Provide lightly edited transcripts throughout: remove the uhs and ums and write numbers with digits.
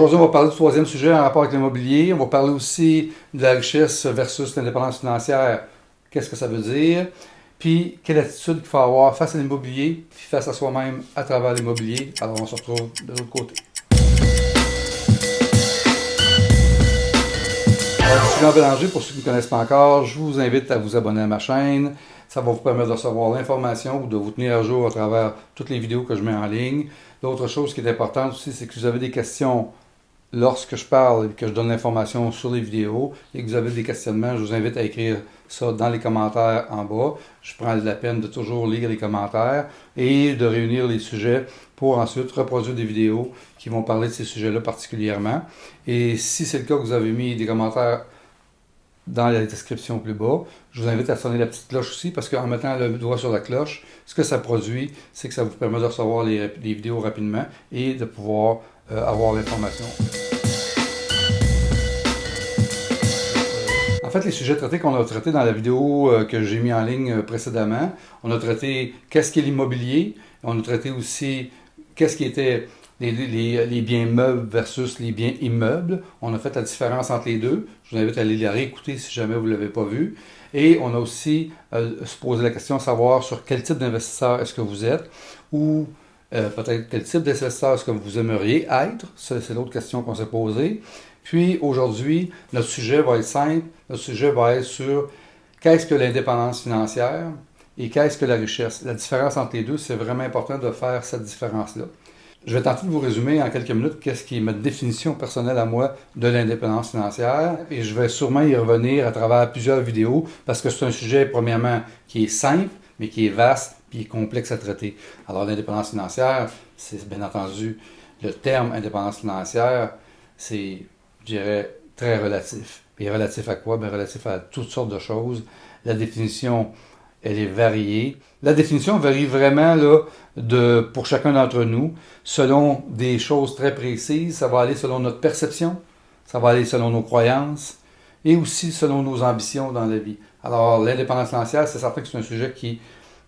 Aujourd'hui, on va parler du troisième sujet en rapport avec l'immobilier. On va parler aussi de la richesse versus l'indépendance financière. Qu'est-ce que ça veut dire? Puis, quelle attitude qu'il faut avoir face à l'immobilier, puis face à soi-même à travers l'immobilier. Alors, on se retrouve de l'autre côté. Alors, je suis Jean Bélanger. Pour ceux qui ne me connaissent pas encore, je vous invite à vous abonner à ma chaîne. Ça va vous permettre de recevoir l'information ou de vous tenir à jour à travers toutes les vidéos que je mets en ligne. L'autre chose qui est importante aussi, c'est que si vous avez des questions lorsque je parle et que je donne l'information sur les vidéos et que vous avez des questionnements, je vous invite à écrire ça dans les commentaires en bas. Je prends la peine de toujours lire les commentaires et de réunir les sujets pour ensuite reproduire des vidéos qui vont parler de ces sujets-là particulièrement. Et si c'est le cas que vous avez mis des commentaires dans la description plus bas, je vous invite à sonner la petite cloche aussi parce qu'en mettant le doigt sur la cloche, ce que ça produit, c'est que ça vous permet de recevoir les vidéos rapidement et de pouvoir avoir l'information. En fait, les sujets traités qu'on a traités dans la vidéo que j'ai mis en ligne précédemment, on a traité qu'est-ce qu'est l'immobilier, on a traité aussi qu'est-ce qui était les biens meubles versus les biens immeubles. On a fait la différence entre les deux. Je vous invite à aller la réécouter si jamais vous ne l'avez pas vu. Et on a aussi se posé la question de savoir sur quel type d'investisseur est-ce que vous êtes ou peut-être quel type d'investisseur est-ce que vous aimeriez être. C'est l'autre question qu'on s'est posée. Puis aujourd'hui, notre sujet va être simple. Notre sujet va être sur qu'est-ce que l'indépendance financière et qu'est-ce que la richesse. La différence entre les deux, c'est vraiment important de faire cette différence-là. Je vais tenter de vous résumer en quelques minutes qu'est-ce qui est ma définition personnelle à moi de l'indépendance financière et je vais sûrement y revenir à travers plusieurs vidéos parce que c'est un sujet, premièrement, qui est simple, mais qui est vaste et complexe à traiter. Alors, l'indépendance financière, c'est bien entendu le terme indépendance financière, c'est, je dirais, très relatif. Et relatif à quoi? Bien, relatif à toutes sortes de choses. La définition, elle est variée. La définition varie vraiment là, pour chacun d'entre nous, selon des choses très précises. Ça va aller selon notre perception, ça va aller selon nos croyances et aussi selon nos ambitions dans la vie. Alors, l'indépendance financière, c'est certain que c'est un sujet qui n'est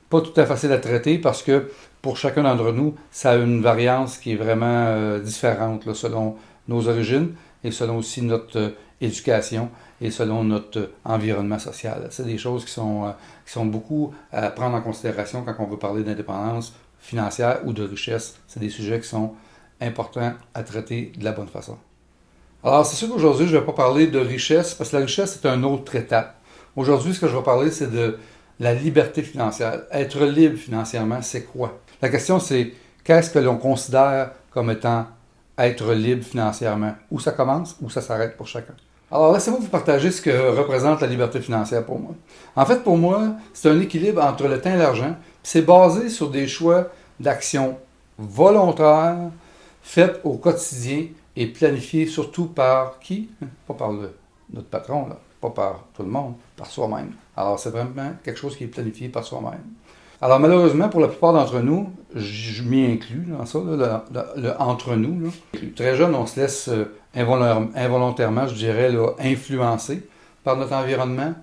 pas tout à fait facile à traiter parce que pour chacun d'entre nous, ça a une variance qui est vraiment différente là, selon nos origines et selon aussi notre éducation et selon notre environnement social. C'est des choses qui sont beaucoup à prendre en considération quand on veut parler d'indépendance financière ou de richesse. C'est des sujets qui sont importants à traiter de la bonne façon. Alors, c'est sûr qu'aujourd'hui, je ne vais pas parler de richesse, parce que la richesse, c'est un autre étape. Aujourd'hui, ce que je vais parler, c'est de la liberté financière. Être libre financièrement, c'est quoi? La question, c'est qu'est-ce que l'on considère comme étant être libre financièrement? Où ça commence, où ça s'arrête pour chacun? Alors, laissez-moi vous partager ce que représente la liberté financière pour moi. En fait, pour moi, c'est un équilibre entre le temps et l'argent. C'est basé sur des choix d'actions volontaires, faites au quotidien et planifiées surtout par qui? Pas par notre patron, là. Pas par tout le monde, par soi-même. Alors, c'est vraiment quelque chose qui est planifié par soi-même. Alors, malheureusement, pour la plupart d'entre nous, je m'y inclus dans ça, là, le entre nous. Là. Très jeune, on se laisse involontairement, je dirais, là, influencer par notre environnement.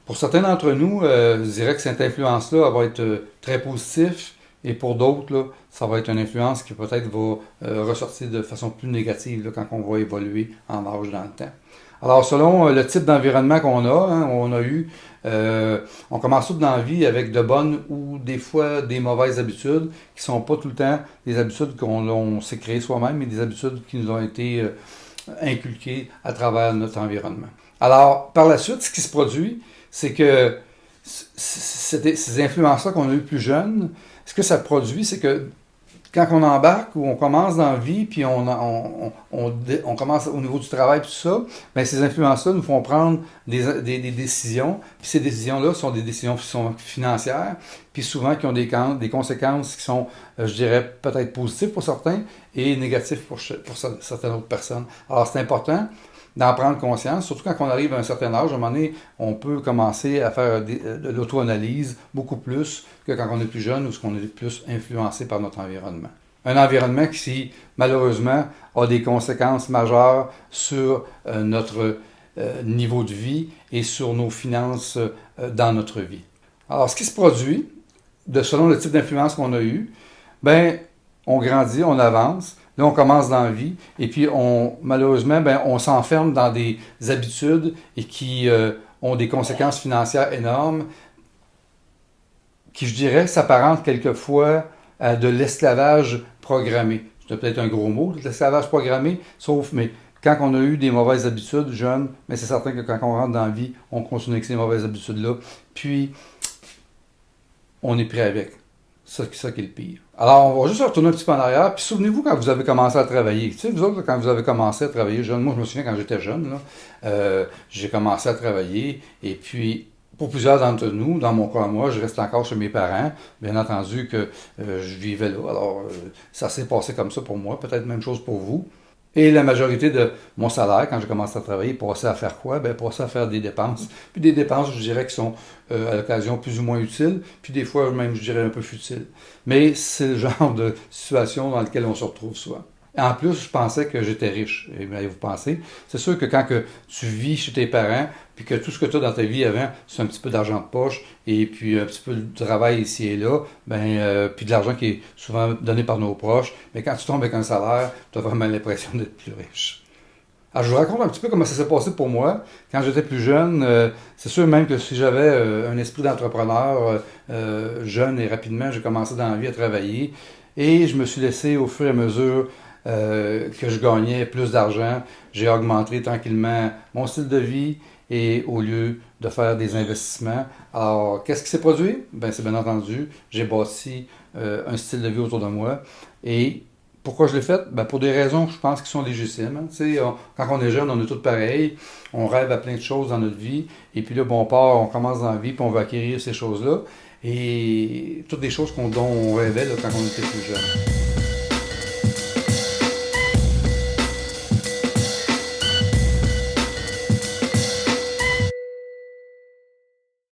Pour certains d'entre nous, je dirais que cette influence-là elle va être très positive, et pour d'autres, là, ça va être une influence qui peut-être va ressortir de façon plus négative là, quand on va évoluer en âge dans le temps. Alors, selon le type d'environnement qu'on a, on a eu, on commence tout dans la vie avec de bonnes ou des fois des mauvaises habitudes qui ne sont pas tout le temps des habitudes qu'on s'est créées soi-même, mais des habitudes qui nous ont été inculquées à travers notre environnement. Alors, par la suite, ce qui se produit, c'est que ces influences-là qu'on a eues plus jeunes, ce que ça produit, c'est que quand on embarque ou on commence dans la vie, puis on commence au niveau du travail, tout ça, bien, ces influences-là nous font prendre des décisions. Puis ces décisions-là sont des décisions qui sont financières, puis souvent qui ont des conséquences qui sont, je dirais, peut-être positives pour certains et négatives pour certaines autres personnes. Alors, c'est important d'en prendre conscience, surtout quand on arrive à un certain âge. À un moment donné, on peut commencer à faire de l'auto-analyse beaucoup plus que quand on est plus jeune ou qu'on est plus influencé par notre environnement. Un environnement qui, malheureusement, a des conséquences majeures sur notre niveau de vie et sur nos finances dans notre vie. Alors, ce qui se produit, selon le type d'influence qu'on a eu, ben, on grandit, on avance. Là, on commence dans la vie et puis malheureusement, ben, on s'enferme dans des habitudes et qui ont des conséquences financières énormes qui, je dirais, s'apparentent quelquefois à de l'esclavage programmé. C'est peut-être un gros mot, l'esclavage programmé, mais quand on a eu des mauvaises habitudes jeunes, mais c'est certain que quand on rentre dans la vie, on continue avec ces mauvaises habitudes-là, puis on est pris avec. C'est ça qui est le pire. Alors, on va juste retourner un petit peu en arrière, puis souvenez-vous quand vous avez commencé à travailler. Tu sais, vous autres, quand vous avez commencé à travailler jeune, moi je me souviens quand j'étais jeune, là, j'ai commencé à travailler, et puis pour plusieurs d'entre nous, dans mon cas, moi, je reste encore chez mes parents. Bien entendu que je vivais là. Alors, ça s'est passé comme ça pour moi. Peut-être même chose pour vous. Et la majorité de mon salaire, quand j'ai commencé à travailler, passait à faire quoi? Bien, passait à faire des dépenses. Puis des dépenses, je dirais, qui sont à l'occasion plus ou moins utiles. Puis des fois, même, je dirais, un peu futiles. Mais c'est le genre de situation dans laquelle on se retrouve souvent. En plus, je pensais que j'étais riche. Et bien, vous pensez, c'est sûr que quand que tu vis chez tes parents, puis que tout ce que tu as dans ta vie avant, c'est un petit peu d'argent de poche, et puis un petit peu de travail ici et là, puis de l'argent qui est souvent donné par nos proches, mais quand tu tombes avec un salaire, tu as vraiment l'impression d'être plus riche. Alors, je vous raconte un petit peu comment ça s'est passé pour moi. Quand j'étais plus jeune, c'est sûr même que si j'avais un esprit d'entrepreneur jeune et rapidement, j'ai commencé dans la vie à travailler, et je me suis laissé au fur et à mesure que je gagnais plus d'argent, j'ai augmenté tranquillement mon style de vie et au lieu de faire des investissements. Alors, qu'est-ce qui s'est produit? Ben, c'est bien entendu, j'ai bâti un style de vie autour de moi. Et pourquoi je l'ai fait? Ben, pour des raisons, je pense, qui sont légitimes. Hein. Quand on est jeune, on est tous pareils. On rêve à plein de choses dans notre vie. Et puis là, bon, on commence dans la vie, puis on veut acquérir ces choses-là. Et toutes des choses dont on rêvait là, quand on était plus jeune.